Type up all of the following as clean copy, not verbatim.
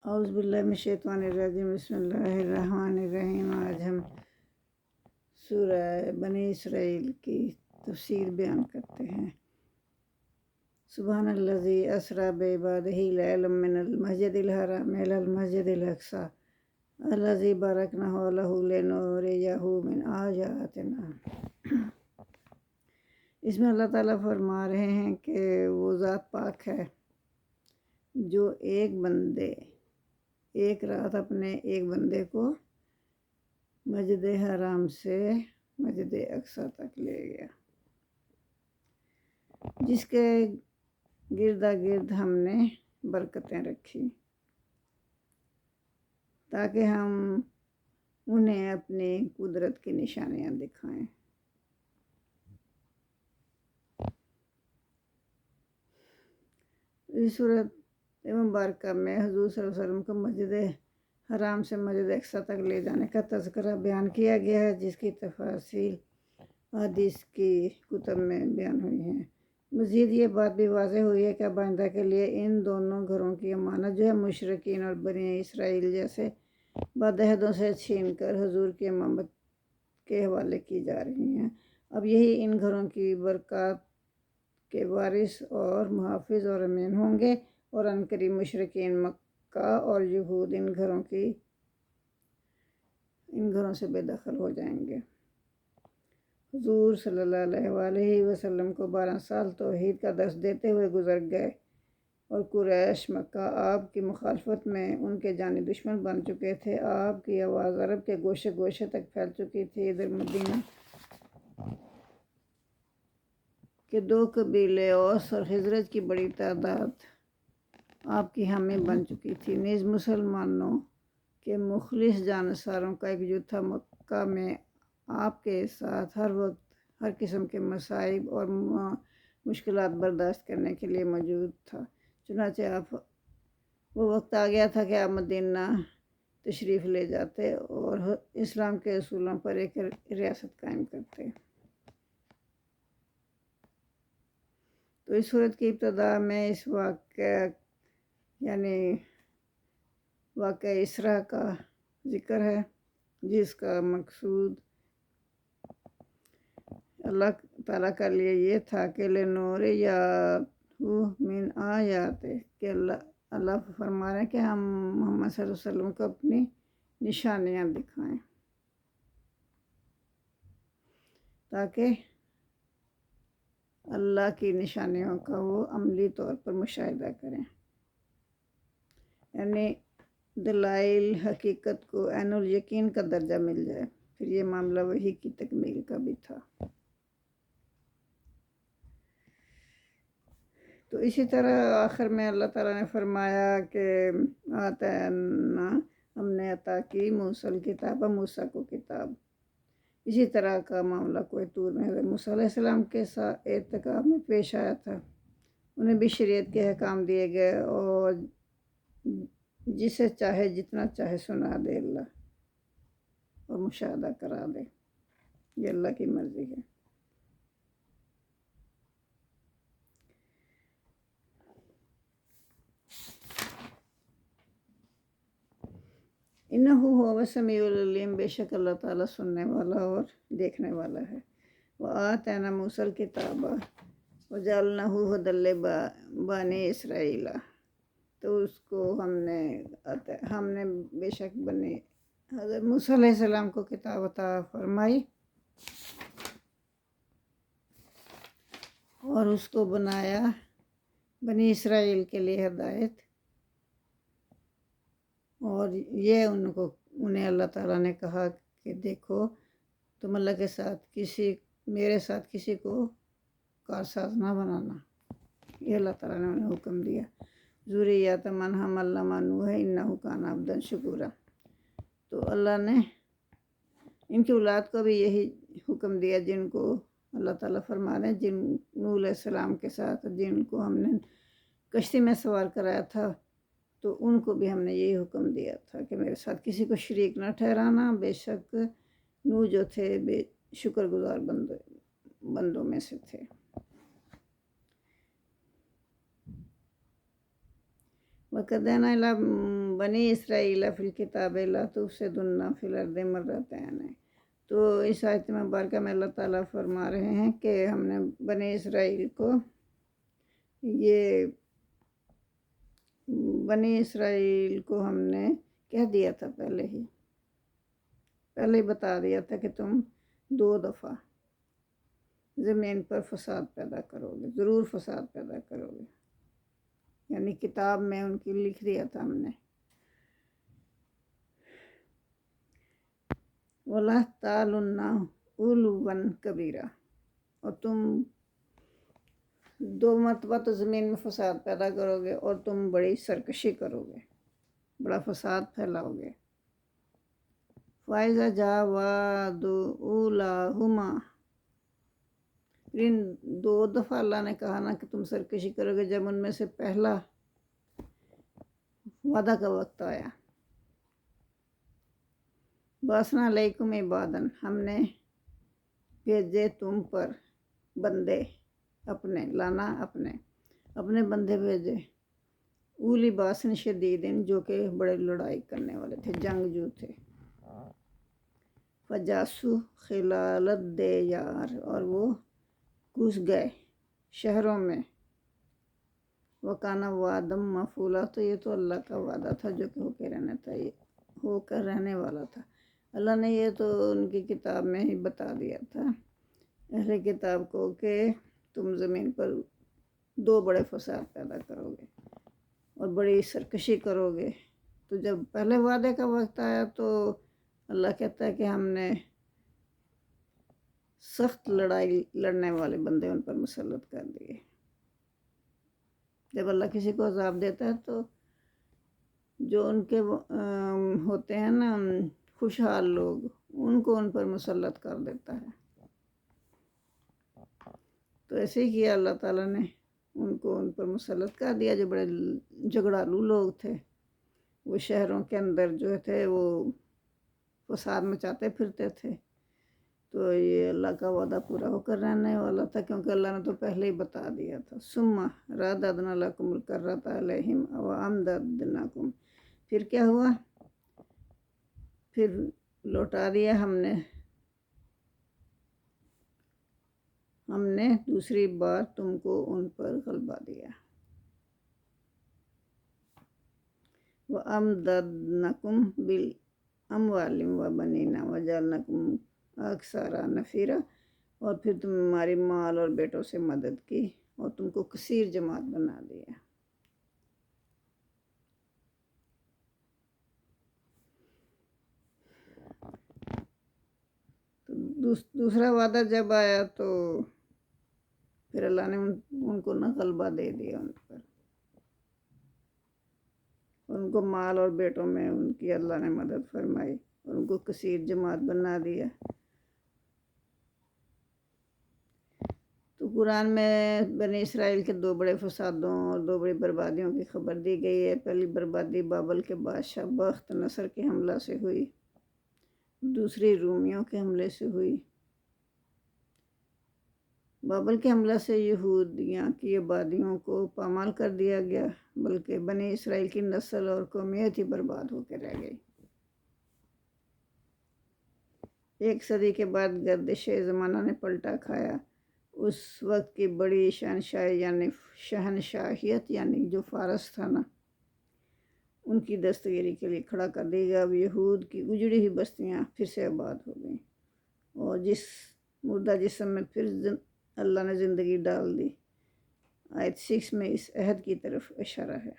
اعوذ باللہ من الشیطان الرجیم بسم اللہ الرحمن الرحیم۔ آج ہم سورہ بنی اسرائیل کی تفسیر بیان کرتے ہیں۔ سبحان الذی اسریٰ بعبادہ لیلا من المسجد الحرام الی المسجد الاقصی الذی بارکنا حولہ لنریہ من آیاتنا۔ اس میں اللہ تعالیٰ فرما رہے ہیں کہ وہ ذات پاک ہے جو ایک رات اپنے ایک بندے کو مسجد حرام سے مسجد اقصی تک لے گیا، جس کے گردا گرد ہم نے برکتیں رکھی تاکہ ہم انہیں اپنی قدرت کی نشانیاں دکھائیں۔ اس صورت مبارکہ میں حضور صلی اللہ علیہ وسلم کو مسجد حرام سے مسجد اقصی تک لے جانے کا تذکرہ بیان کیا گیا ہے، جس کی تفاصیل حدیث کی کتب میں بیان ہوئی ہیں۔ مزید یہ بات بھی واضح ہوئی ہے کہ آئندہ کے لیے ان دونوں گھروں کی امانت جو ہے مشرکین اور بنی اسرائیل جیسے بدعہدوں سے چھین کر حضور کی امامت کے حوالے کی جا رہی ہیں۔ اب یہی ان گھروں کی برکات کے وارث اور محافظ اور امین ہوں گے، اور عنقریب مشرکین مکہ اور یہود ان گھروں سے بے دخل ہو جائیں گے۔ حضور صلی اللہ علیہ وآلہ وسلم کو 12 سال توحید کا درس دیتے ہوئے گزر گئے، اور قریش مکہ آپ کی مخالفت میں ان کے جانی دشمن بن چکے تھے۔ آپ کی آواز عرب کے گوشے گوشے تک پھیل چکی تھی۔ ادھر مدینہ کہ 2 قبیلے اوس اور خزرج کی بڑی تعداد آپ کی حامی بن چکی تھی۔ نیز مسلمانوں کے مخلص جانصاروں کا ایک جتھا مکہ میں آپ کے ساتھ ہر وقت ہر قسم کے مصائب اور مشکلات برداشت کرنے کے لیے موجود تھا۔ چنانچہ وہ وقت آ گیا تھا کہ آپ مدینہ تشریف لے جاتے اور اسلام کے اصولوں پر ایک ریاست قائم کرتے۔ تو اس صورت کی ابتدا میں اس واقعہ اسراء کا ذکر ہے، جس کا مقصود اللہ تعالیٰ کا لیے یہ تھا کہ لنریہ من آیاتہ، کہ اللہ فرما رہے ہیں کہ ہم محمد صلی اللہ علیہ وسلم کو اپنی نشانیاں دکھائیں تاکہ اللہ کی نشانیوں کا وہ عملی طور پر مشاہدہ کریں، یعنی دلائل حقیقت کو عین الیقین کا درجہ مل جائے۔ پھر یہ معاملہ وحی کی تکمیل کا بھی تھا۔ تو اسی طرح آخر میں اللہ تعالیٰ نے فرمایا کہ آتینا، ہم نے عطا کی موسیٰ کتاب، موسیٰ کو کتاب۔ اسی طرح کا معاملہ کوہ طور میں حضرت موسیٰ علیہ السلام کے ساتھ ارتکاب میں پیش آیا تھا۔ انہیں بھی شریعت کے احکام دیے گئے، اور جسے چاہے جتنا چاہے سنا دے اللہ، اور مشاہدہ کرا دے، یہ اللہ کی مرضی ہے۔ انہ هو السمیع العلیم، بے شک اللہ تعالیٰ سننے والا اور دیکھنے والا ہے۔ وآتینا موسیٰ الکتاب وجعلناہ ھدی لبنی اسرائیل، تو اس کو ہم نے بے شک حضرت موسیٰ علیہ السلام کو کتاب عطا فرمائی اور اس کو بنایا بنی اسرائیل کے لیے ہدایت، اور یہ انہیں اللہ تعالیٰ نے کہا کہ دیکھو تم اللہ کے ساتھ میرے ساتھ کسی کو کارساز نہ بنانا۔ یہ اللہ تعالیٰ نے انہیں حکم دیا۔ ذریۃ من حملنا مع نوح انہ کان عبدا شکورا، تو اللہ نے ان کی اولاد کو بھی یہی حکم دیا، جن کو اللہ تعالیٰ فرما رہے ہیں، نوح علیہ السلام کے ساتھ جن کو ہم نے کشتی میں سوار کرایا تھا، تو ان کو بھی ہم نے یہی حکم دیا تھا کہ میرے ساتھ کسی کو شریک نہ ٹھہرانا۔ بے شک نوح جو تھے بے شکر گزار بندوں میں سے تھے۔ وَقَدْنَا إِلَى بَنِي إِسْرَائِيلَ فِي الْكِتَابِ لَا تُفْسِدُنَّ فِي الْأَرْضِ مَرَّتَيْنِ۔ تو اس آیت مبارکہ میں اللہ تعالیٰ فرما رہے ہیں کہ ہم نے بنی اسرائیل کو ہم نے کہہ دیا تھا، پہلے ہی بتا دیا تھا کہ تم 2 دفعہ زمین پر فساد پیدا کرو گے، ضرور فساد پیدا کرو گے، یعنی کتاب میں ان کی لکھ دیا تھا ہم نے۔ وَلَا تَعْلُنَّ عُلُوًّا كَبِيرًا، اور تم 2 مرتبہ تو زمین میں فساد پیدا کرو گے اور تم بڑی سرکشی کرو گے، بڑا فساد پھیلاؤ گے۔ فَإِذَا جَاءَ وَعْدُ أُولَاهُمَا، ان 2 دفعہ اللہ نے کہا نا کہ تم سرکشی کرو گے، جب ان میں سے پہلا وعدہ کا وقت آیا، بَعَثْنَا عَلَيْكُمْ عِبَادًا، ہم نے بھیجے تم پر بندے اپنے، اپنے بندے بھیجے، اولی باسن شدید، جو کہ بڑے لڑائی کرنے والے تھے، جنگجو تھے۔ فجاسو خلال الدیار، اور وہ گھس گئے شہروں میں۔ وکان وعدم مفعولا، تو یہ تو اللہ کا وعدہ تھا جو کہ ہو کر رہنے والا تھا۔ اللہ نے یہ تو ان کی کتاب میں ہی بتا دیا تھا اہل کتاب کو کہ تم زمین پر 2 بڑے فساد پیدا کرو گے اور بڑی سرکشی کرو گے۔ تو جب پہلے وعدے کا وقت آیا تو اللہ کہتا ہے کہ ہم نے سخت لڑائی لڑنے والے بندے ان پر مسلط کر دیے۔ جب اللہ کسی کو عذاب دیتا ہے تو جو ان کے ہوتے ہیں نا خوشحال لوگ، ان کو ان پر مسلط کر دیتا ہے۔ تو ایسے ہی کیا اللہ تعالیٰ نے، ان پر مسلط کر دیا جو بڑے جھگڑالو لوگ تھے۔ وہ شہروں کے اندر جو تھے وہ فساد مچاتے پھرتے تھے۔ تو یہ اللہ کا وعدہ پورا ہو کر رہنے والا تھا، کیونکہ اللہ نے تو پہلے ہی بتا دیا تھا۔ ثم رددنا لکم الکرۃ علیہم وامددناکم، پھر کیا ہوا؟ پھر لوٹا دیا ہم نے دوسری بار تم کو ان پر غلبہ دیا۔ وامددناکم بالاموال وبنین وجعلناکم اکثر نفیرا، اور پھر تمہاری مال اور بیٹوں سے مدد کی اور تم کو کثیر جماعت بنا دیا۔ تو دوسرا وعدہ جب آیا تو پھر اللہ نے ان کو غلبہ دے دیا ان پر، ان کو مال اور بیٹوں میں ان کی اللہ نے مدد فرمائی اور ان کو کثیر جماعت بنا دیا۔ تو قرآن میں بنی اسرائیل کے 2 بڑے فسادوں اور 2 بڑی بربادیوں کی خبر دی گئی ہے۔ پہلی بربادی بابل کے بادشاہ بخت نصر کے حملہ سے ہوئی، دوسری رومیوں کے حملے سے ہوئی۔ بابل کے حملہ سے یہودیاں کی آبادیوں کو پامال کر دیا گیا، بلکہ بنی اسرائیل کی نسل اور قومیت ہی برباد ہو کے رہ گئی۔ 1 صدی کے بعد گردش زمانہ نے پلٹا کھایا۔ اس وقت کی بڑی شہنشاہیت یعنی جو فارس تھا نا، ان کی دستگیری کے لیے کھڑا کر دی گیا۔ اب یہود کی اجڑی ہوئی بستیاں پھر سے آباد ہو گئیں اور جس مردہ جسم میں پھر اللہ نے زندگی ڈال دی۔ آیت 6 میں اس عہد کی طرف اشارہ ہے۔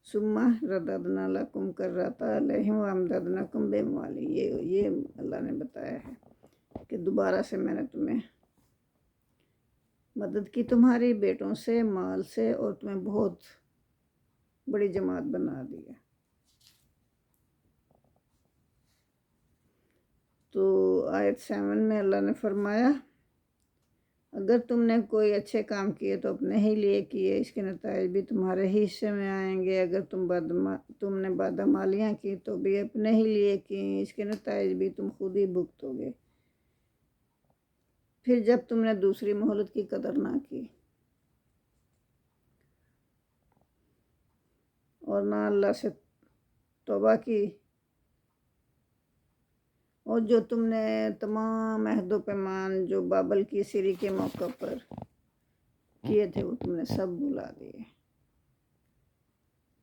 ثم رددنا لکم کرۃ علیہم وامددناکم باموال، یہ اللہ نے بتایا ہے کہ دوبارہ سے میں نے تمہیں مدد کی، تمہاری بیٹوں سے، مال سے، اور تمہیں بہت بڑی جماعت بنا دیا۔ تو آیت 7 میں اللہ نے فرمایا اگر تم نے کوئی اچھے کام کیے تو اپنے ہی لیے کیے، اس کے نتائج بھی تمہارے ہی حصے میں آئیں گے۔ اگر تم نے بدعمالیاں کی تو بھی اپنے ہی لیے کی، اس کے نتائج بھی تم خود ہی بھگتو گے۔ پھر جب تم نے دوسری مہلت کی قدر نہ کی اور نہ اللہ سے توبہ کی، اور جو تم نے تمام عہد و پیمان جو بابل کی سری کے موقع پر کیے تھے وہ تم نے سب بھلا دیے،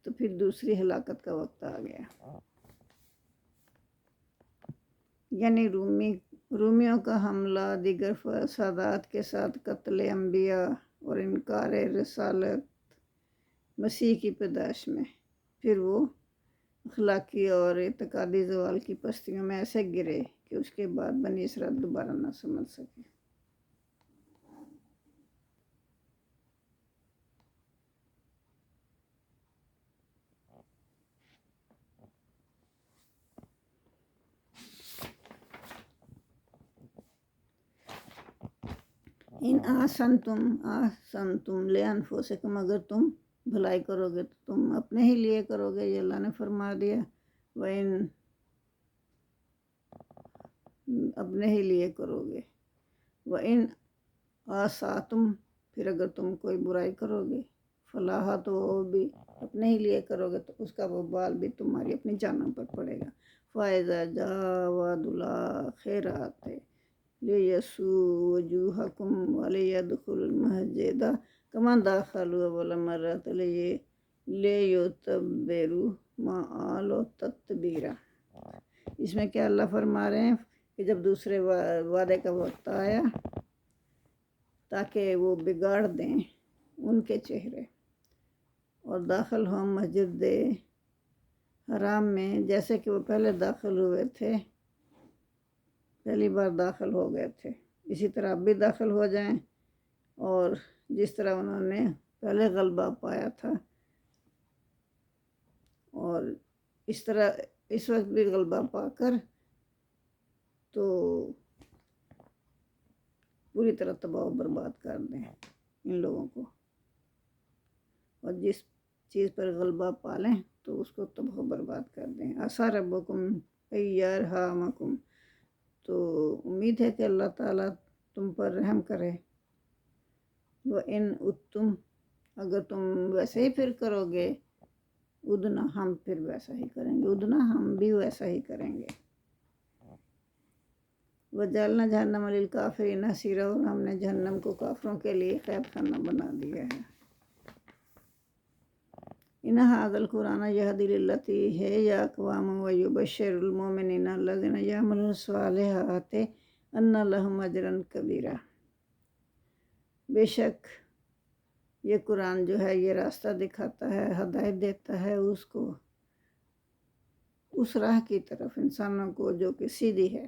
تو پھر دوسری ہلاکت کا وقت آ گیا۔ یعنی رومیوں کا حملہ، دیگر فسادات کے ساتھ قتل انبیاء اور انکار رسالت مسیح کی پیدائش میں، پھر وہ اخلاقی اور اعتقادی زوال کی پستیوں میں ایسے گرے کہ اس کے بعد بنی اسرائیل دوبارہ نہ سمجھ سکے۔ ان آسنتم لانفسکم، اگر تم بھلائی کرو گے تو تم اپنے ہی لیے کرو گے، یہ اللہ نے فرما دیا۔ وَإِن اپنے ہی لیے کرو گے، وَإِن آساتم، پھر اگر تم کوئی برائی کرو گے، فلاح، تو وہ بھی اپنے ہی لیے کرو گے، تو اس کا وبال بھی تمہاری اپنی جانوں پر پڑے گا۔ فَإِذَا جَاءَ وَعْدُ الْآخِرَةِ لِيَسُوءُ وُجُوهَكُمْ وَلِيَدْخُلُوا الْمَسْجِدَ كَمَا دَخَلُوهُ أَوَّلَ مَرَّةٍ لِيُتَبِّرُوا مَا آلُوا تَتْبِيرًا۔ اس میں کیا اللہ فرما رہے ہیں کہ جب دوسرے وعدے کا وقت آیا تاکہ وہ بگاڑ دیں ان کے چہرے اور داخل ہوں مسجد حرام میں جیسے کہ وہ پہلے داخل ہوئے تھے، پہلی بار داخل ہو گئے تھے، اسی طرح اب بھی داخل ہو جائیں، اور جس طرح انہوں نے پہلے غلبہ پایا تھا اور اس طرح اس وقت بھی غلبہ پا کر تو پوری طرح تباہ و برباد کر دیں ان لوگوں کو، اور جس چیز پر غلبہ پا لیں تو اس کو تباہ و برباد کر دیں۔ عسیٰ ربکم ان یرحمکم، تو امید ہے کہ اللہ تعالیٰ تم پر رحم کرے۔ وَإِنْ عُدْتُمْ، اگر تم ویسے ہی پھر کرو گے، ادنا، ہم پھر ویسا ہی کریں گے، ادنا، ہم بھی ویسا ہی کریں گے۔ وَجَعَلْنَا جَهَنَّمَ لِلْكَافِرِينَ حَصِيرًا، اور ہم نے جہنم کو کافروں کے لیے قید خانہ بنا دیا ہے۔ إِنَّ هَذَا الْقُرْآنَ يَهْدِي لِلَّتِي هِيَ أَقْوَمُ وَيُبَشِّرُ الْمُؤْمِنِينَ الَّذِينَ يَعْمَلُونَ الصَّالِحَاتِ أَنَّ لَهُمْ أَجْرًا كَبِيرًا۔ بے شک یہ قرآن جو ہے یہ راستہ دکھاتا ہے، ہدایت دیتا ہے اس کو، اس راہ کی طرف انسانوں کو جو کہ سیدھی ہے،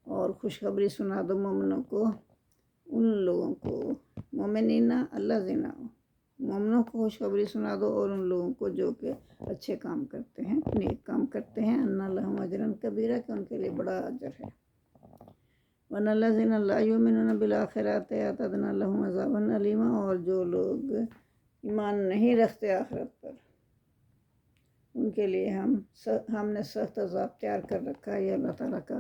اور خوشخبری سنا دو مومنوں کو، ان لوگوں کو، مومنین الذین، مومنوں کو خوشخبری سنا دو، اور ان لوگوں کو جو کہ اچھے کام کرتے ہیں، نیک کام کرتے ہیں، ان لہم اجرا کبیرا، کہ ان کے لیے بڑا اجر ہے۔ وَأَنَّ الَّذِينَ لَا يُؤْمِنُونَ بِالْآخِرَةِ أَعْتَدْنَا لَهُمْ عَذَابًا أَلِيمًا، اور جو لوگ ایمان نہیں رکھتے آخرت پر، ان کے لیے ہم نے سخت عذاب تیار کر رکھا ہے، یہ اللہ تعالیٰ کا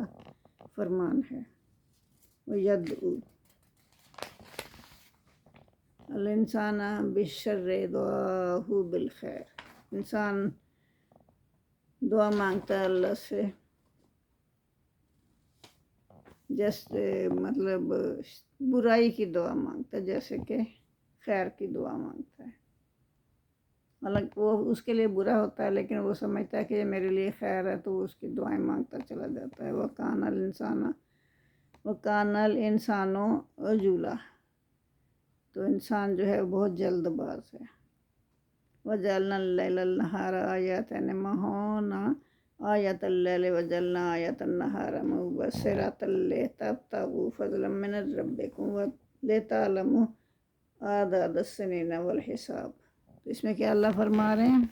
فرمان ہے۔ وَيَدْعُو الْإِنسَانَ بِالشَّرِّ دُعَاءَهُ بِالْخَيْرِ، انسان دعا مانگتا ہے اللہ سے، جیسے مطلب برائی کی دعا مانگتا ہے جیسے کہ خیر کی دعا مانگتا ہے۔ حالانکہ وہ اس کے لیے برا ہوتا ہے لیکن وہ سمجھتا ہے کہ یہ میرے لیے خیر ہے، تو وہ اس کی دعائیں مانگتا چلا جاتا ہے۔ وَكَانَ الْإِنسَانُ عَجُولًا، تو انسان جو ہے بہت جلد باز ہے۔ وَجَعَلْنَا اللَّيْلَ وَالنَّهَارَ آيَاتَيْنِ مَحَوْنَا آيَةَ اللَّيْلِ وَجَعَلْنَا آيَةَ النَّهَارِ مُبْصِرَةً لِتَبْتَغُوا فَضْلًا مِنْ رَبِّكُمْ وَلِتَعْلَمُوا عَدَدَ السِّنِينَ وَالْحِسَابَ۔ تو اس میں کیا اللہ فرما رہے ہیں؟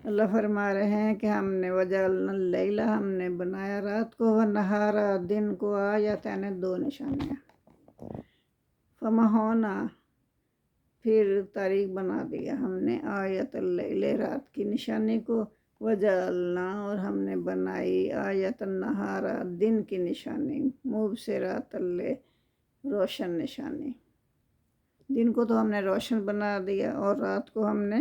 اللہ فرما رہے ہیں کہ ہم نے وَجَعَلْنَا اللَّيْلَ، ہم نے بنایا رات کو، وَالنَّهَارَ دن کو، آیتین دو نشانیاں، فَمَحَوْنَا پھر تاریک بنا دیا ہم نے، آیت اللیل رات کی نشانی کو، وجعلنا اور ہم نے بنائی، آیت النہار دن کی نشانی، مبصرات روشن نشانی، دن کو تو ہم نے روشن بنا دیا اور رات کو ہم نے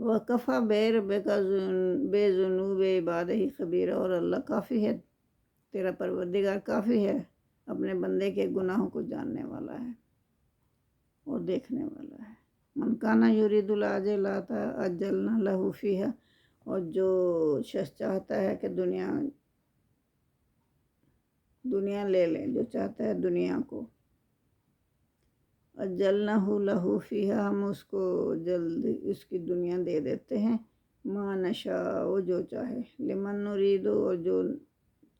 وکفا بے رب کا بے ذنوب عباد ہی خبیرہ، اور اللہ کافی ہے، تیرا پروردگار کافی ہے، اپنے بندے کے گناہوں کو جاننے والا ہے اور دیکھنے والا ہے۔ من کانا یرید العاجلۃ عجلنا لہ فیہا، اور جو شخص چاہتا ہے کہ دنیا لے لے، جو چاہتا ہے دنیا کو، عجلنہ لہ فیہا، ہم اس کو جلد اس کی دنیا دے دیتے ہیں، ما نشاء، وہ جو چاہے، لمن نرید، اور جو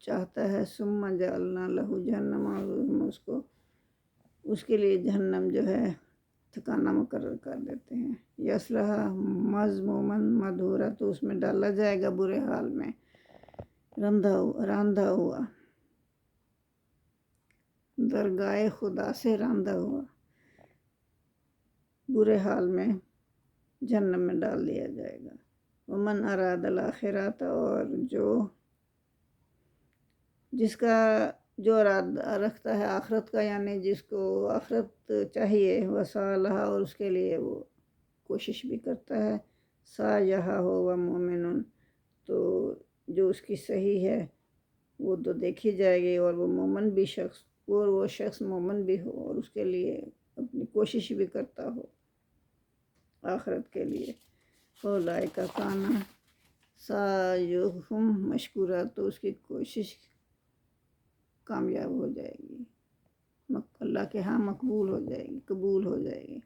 چاہتا ہے، ثم جعلنا لہ جہنم، اور ہم اس کے لیے جہنم جو ہے ٹھکانہ مقرر کر دیتے ہیں، یصلاھا مذموما مدحورا، تو اس میں ڈالا جائے گا برے حال میں، راندہ ہوا، درگاہ خدا سے راندہ ہوا، برے حال میں جہنم میں ڈال دیا جائے گا۔ ومن اراد الاخرۃ، اور جو ارادہ رکھتا ہے آخرت کا، یعنی جس کو آخرت چاہیے، وسعی لہا، اور اس کے لیے وہ کوشش بھی کرتا ہے، سعیھا ھو مومن، تو جو اس کی صحیح ہے وہ تو دیکھی جائے گی، اور وہ شخص مومن بھی ہو اور اس کے لیے اپنی کوشش بھی کرتا ہو آخرت کے لیے، اولئک کان سعیھم مشکورا، تو اس کی کوشش کامیاب ہو جائے گی، اللہ کے ہاں قبول ہو جائے گی۔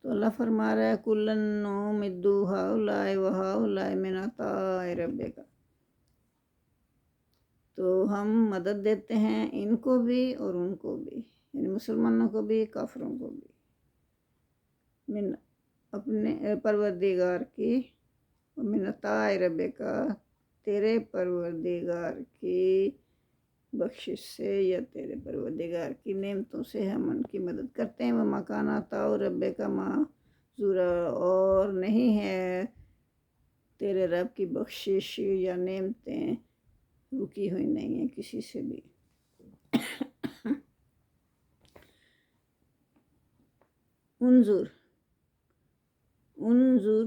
تو اللہ فرما رہا ہے کُلًا نُمِدُّ ہؤلاء وہؤلاء من عطاء ربک، تو ہم مدد دیتے ہیں ان کو بھی اور ان کو بھی، یعنی مسلمانوں کو بھی، کافروں کو بھی، من اپنے پروردگار کی، من عطاء ربک، تیرے پروردگار کی بخشش سے یا تیرے پروردگار کی نعمتوں سے ہم ان کی مدد کرتے ہیں۔ وما کان عطاء ربک محظورا، اور نہیں ہے تیرے رب کی بخشش یا نعمتیں رکی ہوئی نہیں ہیں کسی سے بھی۔ انظر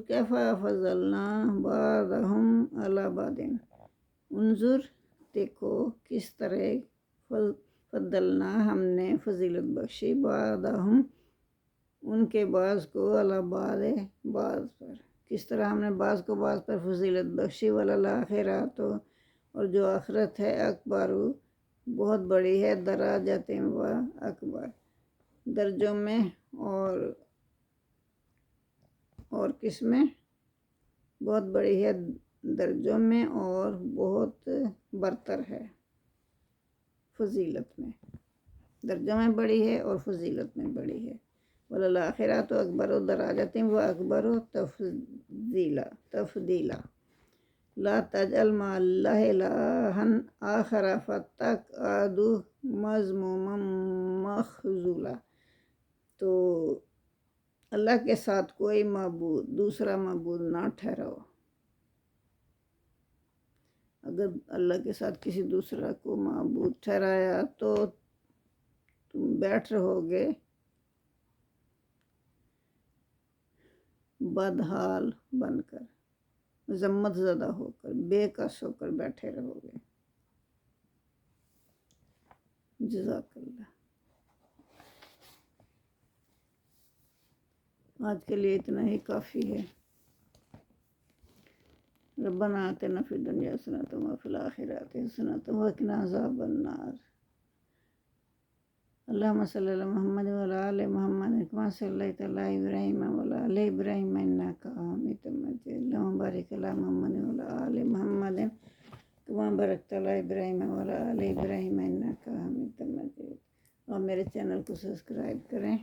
کیف فضلنا بعضهم علی بعض، انظر دیکھو کس طرح فضلنا ہم نے فضیلت بخشی، بعضهم ان کے بعض کو، علی بعض پر، کس طرح ہم نے بعض کو بعض پر فضیلت بخشی، وللآخرۃ، اور جو آخرت ہے، اکبر بہت بڑی ہے، درجات و اکبر درجوں میں اور کس میں، بہت بڑی ہے درجوں میں اور بہت برتر ہے فضیلت میں، درجوں میں بڑی ہے اور فضیلت میں بڑی ہے، وللآخرۃ اکبر درجات و اکبر تفضیلا، لا تجعل مع اللہ الہا آخر فتقعد مذموما مخذولا، تو اللہ کے ساتھ کوئی دوسرا معبود نہ ٹھہراؤ، اگر اللہ کے ساتھ کسی دوسرا کو معبود ٹھہرایا تو تم بیٹھ رہو گے بدحال بن کر، مذمت زدہ ہو کر، بے کس ہو کر بیٹھے رہو گے۔ جزاک اللہ۔ آج کے لیے اتنا ہی کافی ہے۔ ربنا آتنا فی الدنیا حسنۃ وفی الآخرۃ حسنۃ وقنا عذاب النار۔ اللہم صلی علی محمد وعلی آل محمد کما صلیت علی ابراہیم وعلی آل ابراہیم انک حمید مجید، اللہم بارک علی محمد وعلی آل محمد کما بارکت علی ابراہیم وعلی آل ابراہیم انک حمید مجید۔ اور میرے چینل کو سبسکرائب کریں،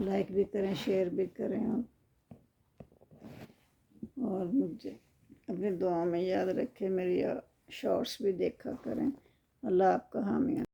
لائک بھی کریں، شیئر بھی کریں، اور مجھے اپنی دعاؤں میں یاد رکھیں، میری شارٹس بھی دیکھا کریں۔ اللہ آپ کا حامی۔